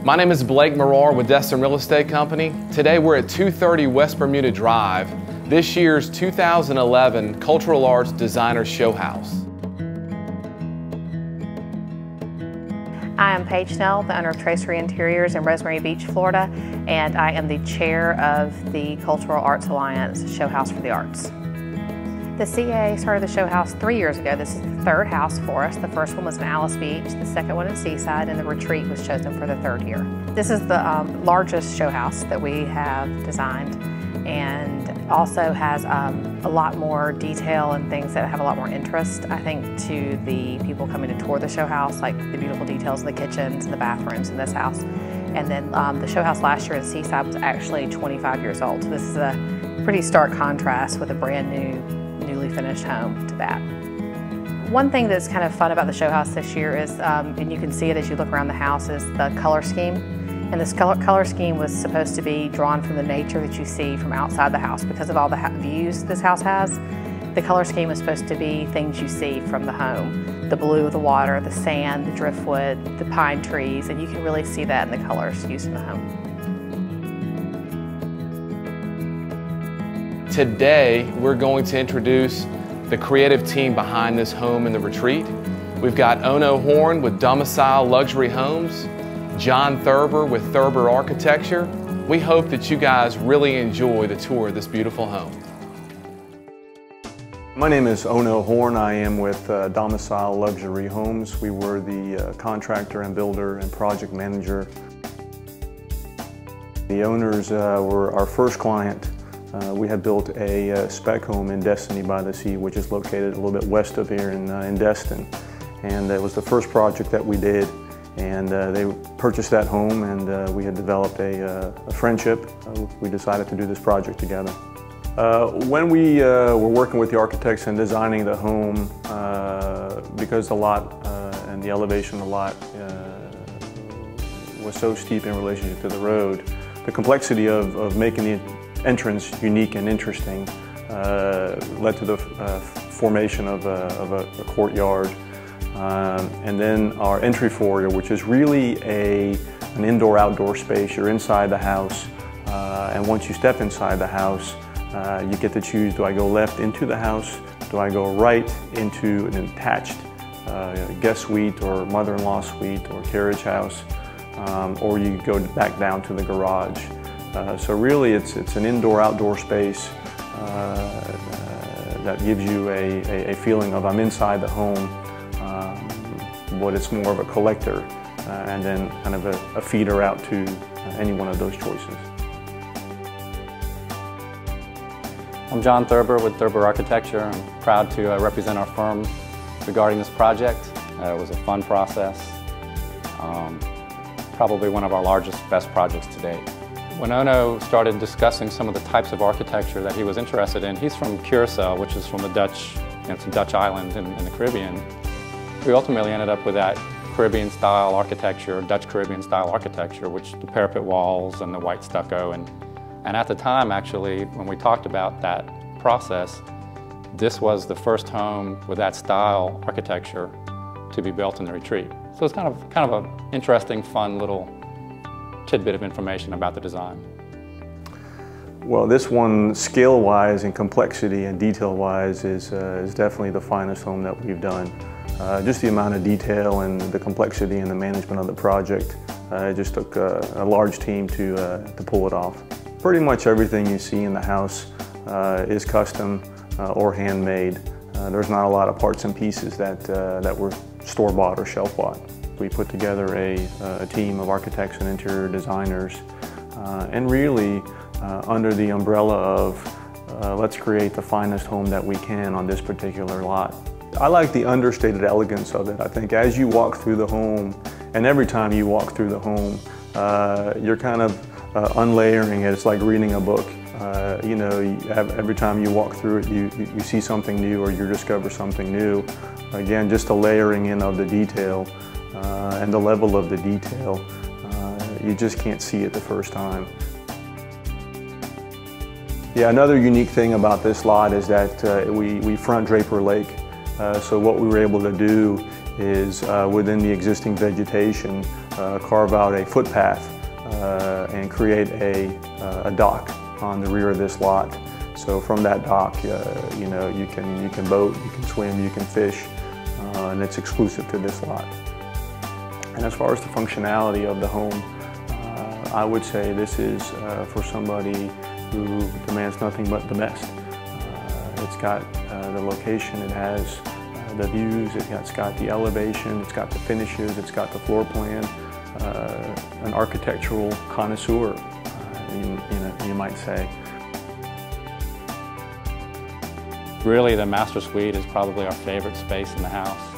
My name is Blake Marar with Destin Real Estate Company. Today we're at 230 West Bermuda Drive, this year's 2011 Cultural Arts Designer Show House. I am Paige Snell, the owner of Tracery Interiors in Rosemary Beach, Florida, and I am the chair of the Cultural Arts Alliance Show House for the Arts. The CA started the show house 3 years ago. This is the third house for us. The first one was in Alice Beach, the second one in Seaside, and the retreat was chosen for the third year. This is the largest show house that we have designed, and also has a lot more detail and things that have a lot more interest, I think, to the people coming to tour the show house, like the beautiful details of the kitchens and the bathrooms in this house. And then the show house last year in Seaside was actually 25 years old. So this is a pretty stark contrast with a brand new, newly finished home to that. One thing that's kind of fun about the show house this year is, and you can see it as you look around the house, is the color scheme. And this color scheme was supposed to be drawn from the nature that you see from outside the house. Because of all the views this house has, the color scheme is supposed to be things you see from the home. The blue of the water, the sand, the driftwood, the pine trees, and you can really see that in the colors used in the home. Today, we're going to introduce the creative team behind this home in the retreat. We've got Ono Horn with Domicile Luxury Homes, John Thurber with Thurber Architecture. We hope that you guys really enjoy the tour of this beautiful home. My name is Ono Horn. I am with Domicile Luxury Homes. We were the contractor and builder and project manager. The owners were our first client. We had built a spec home in Destin by the Sea, which is located a little bit west of here in Destin. And it was the first project that we did. And they purchased that home, and we had developed a friendship. We decided to do this project together. When we were working with the architects and designing the home, because the lot and the elevation of the lot was so steep in relationship to the road, the complexity of making the entrance unique and interesting led to the formation of a courtyard. And then our entry foyer, which is really an indoor-outdoor space. You're inside the house, and once you step inside the house, you get to choose, do I go left into the house, do I go right into an attached guest suite or mother-in-law suite or carriage house, or you go back down to the garage. So really it's an indoor-outdoor space that gives you a feeling of I'm inside the home, but it's more of a collector and then kind of a feeder out to any one of those choices. I'm John Thurber with Thurber Architecture. I'm proud to represent our firm regarding this project. It was a fun process, probably one of our largest, best projects to date. When Ono started discussing some of the types of architecture that he was interested in, he's from Curacao, which is from the Dutch, it's a Dutch island in the Caribbean. We ultimately ended up with that Caribbean-style architecture, Dutch Caribbean-style architecture, which the parapet walls and the white stucco. And at the time, actually, when we talked about that process, this was the first home with that style architecture to be built in the retreat. So it's kind of an interesting, fun little tidbit of information about the design. Well, this one, scale-wise and complexity and detail-wise, is definitely the finest home that we've done. Just the amount of detail and the complexity and the management of the project, it just took a large team to pull it off. Pretty much everything you see in the house is custom or handmade. There's not a lot of parts and pieces that were store-bought or shelf-bought. We put together a team of architects and interior designers, and really under the umbrella of let's create the finest home that we can on this particular lot. I like the understated elegance of it. I think as you walk through the home, and every time you walk through the home, you're kind of unlayering it. It's like reading a book. You know, every time you walk through it, you see something new or you discover something new. Again, just the layering in of the detail and the level of the detail, you just can't see it the first time. Yeah, another unique thing about this lot is that we front Draper Lake. So what we were able to do is, within the existing vegetation, carve out a footpath and create a dock on the rear of this lot. So from that dock, you know, you can boat, you can swim, you can fish, and it's exclusive to this lot. And as far as the functionality of the home, I would say this is for somebody who demands nothing but the best. It's got the location, it has the views, it's got the elevation, it's got the finishes, it's got the floor plan, an architectural connoisseur, you might say. Really, the master suite is probably our favorite space in the house.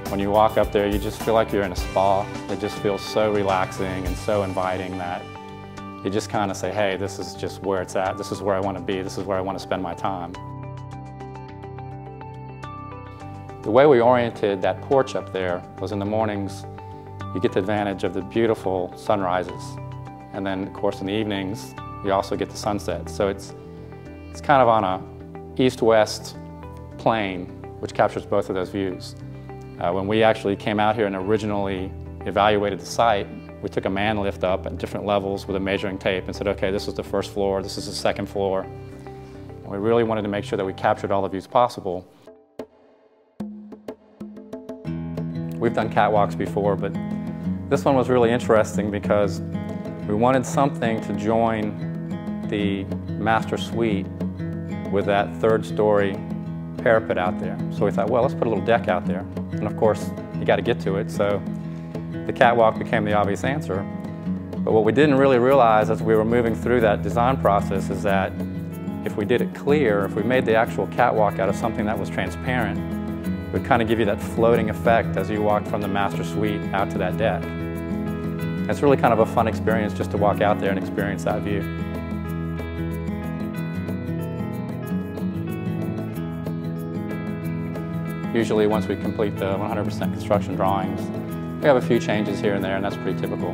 When you walk up there, you just feel like you're in a spa. It just feels so relaxing and so inviting that you just kind of say, hey, this is just where it's at. This is where I want to be. This is where I want to spend my time. The way we oriented that porch up there was in the mornings, you get the advantage of the beautiful sunrises. And then, of course, in the evenings, you also get the sunset. So it's kind of on a east-west plane, which captures both of those views. When we actually came out here and originally evaluated the site, we took a man lift up at different levels with a measuring tape and said, okay, this is the first floor, this is the second floor. And we really wanted to make sure that we captured all the views possible. We've done catwalks before, but this one was really interesting because we wanted something to join the master suite with that third-story parapet out there. So we thought, well, let's put a little deck out there. And of course, you got to get to it, so the catwalk became the obvious answer. But what we didn't really realize as we were moving through that design process is that if we did it clear, if we made the actual catwalk out of something that was transparent, it would kind of give you that floating effect as you walked from the master suite out to that deck. It's really kind of a fun experience just to walk out there and experience that view. Usually once we complete the 100% construction drawings, we have a few changes here and there, and that's pretty typical.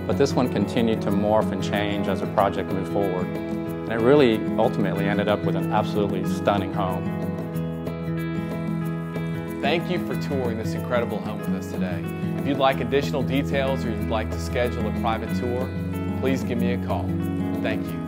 But this one continued to morph and change as the project moved forward. And it really ultimately ended up with an absolutely stunning home. Thank you for touring this incredible home with us today. If you'd like additional details or you'd like to schedule a private tour, please give me a call. Thank you.